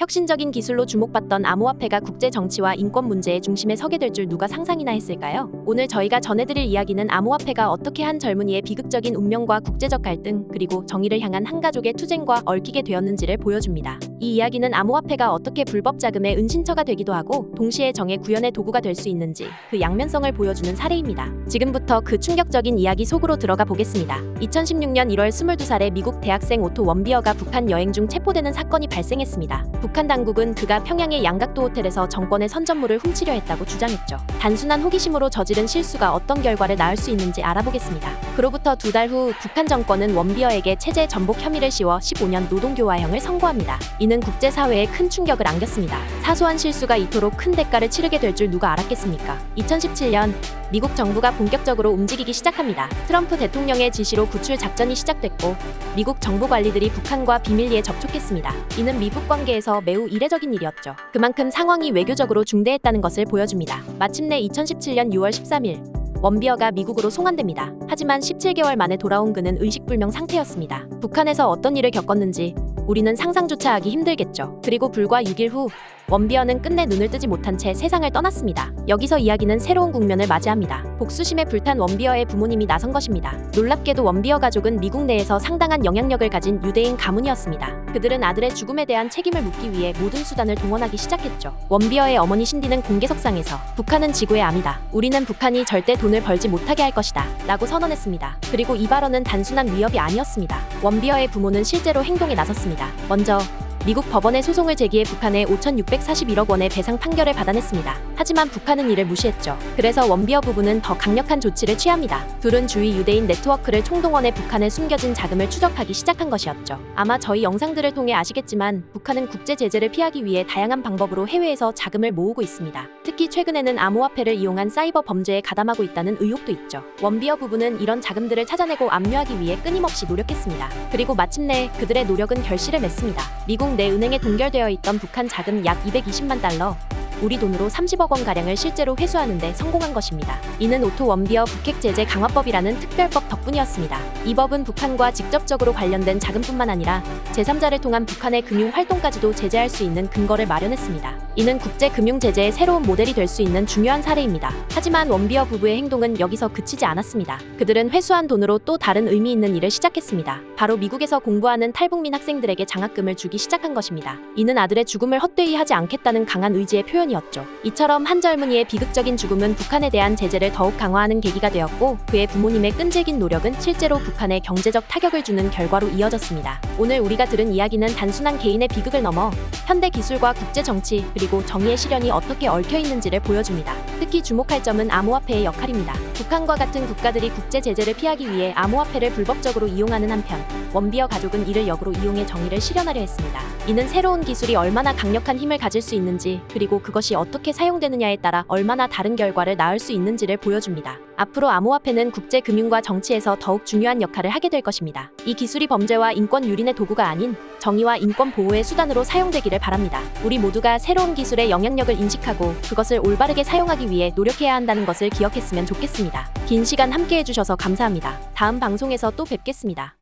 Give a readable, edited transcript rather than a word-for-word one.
혁신적인 기술로 주목받던 암호화폐가 국제 정치와 인권 문제의 중심에 서게 될 줄 누가 상상이나 했을까요? 오늘 저희가 전해드릴 이야기는 암호화폐가 어떻게 한 젊은이의 비극적인 운명과 국제적 갈등, 그리고 정의를 향한 한 가족의 투쟁과 얽히게 되었는지를 보여줍니다. 이 이야기는 암호화폐가 어떻게 불법 자금의 은신처가 되기도 하고 동시에 정의 구현의 도구가 될 수 있는지 그 양면성을 보여주는 사례입니다. 지금부터 그 충격적인 이야기 속으로 들어가 보겠습니다. 2016년 1월 22살의 미국 대학생 오토 원비어가 북한 여행 중 체포되는 사건이 발생했습니다. 북한 당국은 그가 평양의 양각도 호텔에서 정권의 선전물을 훔치려 했다고 주장했죠. 단순한 호기심으로 저지른 실수가 어떤 결과를 낳을 수 있는지 알아보겠습니다. 그로부터 2달 후 북한 정권은 원비어에게 체제 전복 혐의를 씌워 15년 노동교화형을 선고합니다. 이는 국제사회에 큰 충격을 안겼습니다. 사소한 실수가 이토록 큰 대가를 치르게 될 줄 누가 알았겠습니까? 2017년 미국 정부가 본격적으로 움직이기 시작합니다. 트럼프 대통령의 지시로 구출 작전이 시작됐고 미국 정부 관리들이 북한과 비밀리에 접촉했습니다. 이는 미북 관계에서 매우 이례적인 일이었죠. 그만큼 상황이 외교적으로 중대했다는 것을 보여줍니다. 마침내 2017년 6월 13일 원비어가 미국으로 송환됩니다. 하지만 17개월 만에 돌아온 그는 의식불명 상태였습니다. 북한에서 어떤 일을 겪었는지 우리는 상상조차 하기 힘들겠죠. 그리고 불과 6일 후 원비어는 끝내 눈을 뜨지 못한 채 세상을 떠났습니다. 여기서 이야기는 새로운 국면을 맞이합니다. 복수심에 불탄 원비어의 부모님이 나선 것입니다. 놀랍게도 원비어 가족은 미국 내에서 상당한 영향력을 가진 유대인 가문이었습니다. 그들은 아들의 죽음에 대한 책임을 묻기 위해 모든 수단을 동원하기 시작했죠. 원비어의 어머니 신디는 공개석상에서 북한은 지구의 암이다. 우리는 북한이 절대 돈을 벌지 못하게 할 것이다. 라고 선언했습니다. 그리고 이 발언은 단순한 위협이 아니었습니다. 원비어의 부모는 실제로 행동에 나섰습니다. 먼저 미국 법원에 소송을 제기해 북한에 5,641억 원의 배상 판결을 받아냈습니다. 하지만 북한은 이를 무시했죠. 그래서 원비어 부부는 더 강력한 조치를 취합니다. 둘은 주위 유대인 네트워크를 총동원해 북한에 숨겨진 자금을 추적하기 시작한 것이었죠. 아마 저희 영상들을 통해 아시겠지만 북한은 국제 제재를 피하기 위해 다양한 방법으로 해외에서 자금을 모으고 있습니다. 특히 최근에는 암호화폐를 이용한 사이버 범죄에 가담하고 있다는 의혹도 있죠. 원비어 부부는 이런 자금들을 찾아내고 압류하기 위해 끊임없이 노력했습니다. 그리고 마침내 그들의 노력은 결실을 맺습니다. 미국 내 은행에 동결되어 있던 북한 자금 약 220만 달러, 우리 돈으로 30억 원가량을 실제로 회수하는 데 성공한 것입니다. 이는 오토 원비어 북핵제재 강화법이라는 특별법 덕분이었습니다. 이 법은 북한과 직접적으로 관련된 자금뿐만 아니라 제3자를 통한 북한의 금융활동까지도 제재할 수 있는 근거를 마련했습니다. 이는 국제금융제재의 새로운 모델이 될 수 있는 중요한 사례입니다. 하지만 원비어 부부의 행동은 여기서 그치지 않았습니다. 그들은 회수한 돈으로 또 다른 의미 있는 일을 시작했습니다. 바로 미국에서 공부하는 탈북민 학생들에게 장학금을 주기 시작한 것입니다. 이는 아들의 죽음을 헛되이 하지 않겠다는 강한 의지의 표현이었죠. 이처럼 한 젊은이의 비극적인 죽음은 북한에 대한 제재를 더욱 강화하는 계기가 되었고 그의 부모님의 끈질긴 노력은 실제로 북한에 경제적 타격을 주는 결과로 이어졌습니다. 오늘 우리가 들은 이야기는 단순한 개인의 비극을 넘어 현대 기술과 국제 정치 그리고 정의의 실현이 어떻게 얽혀 있는지를 보여줍니다. 특히 주목할 점은 암호화폐의 역할입니다. 북한과 같은 국가들이 국제 제재를 피하기 위해 암호화폐를 불법적으로 이용하는 한편 원비어 가족은 이를 역으로 이용해 정의를 실현하려 했습니다. 이는 새로운 기술이 얼마나 강력한 힘을 가질 수 있는지 그리고 그것이 어떻게 사용되느냐에 따라 얼마나 다른 결과를 낳을 수 있는지를 보여줍니다. 앞으로 암호화폐는 국제 금융과 정치에서 더욱 중요한 역할을 하게 될 것입니다. 이 기술이 범죄와 인권 유린의 도구가 아닌 정의와 인권 보호의 수단으로 사용되기를 바랍니다. 우리 모두가 새로운 기술의 영향력을 인식하고 그것을 올바르게 사용하기 위해 노력해야 한다는 것을 기억했으면 좋겠습니다. 긴 시간 함께 해주셔서 감사합니다. 다음 방송에서 또 뵙겠습니다.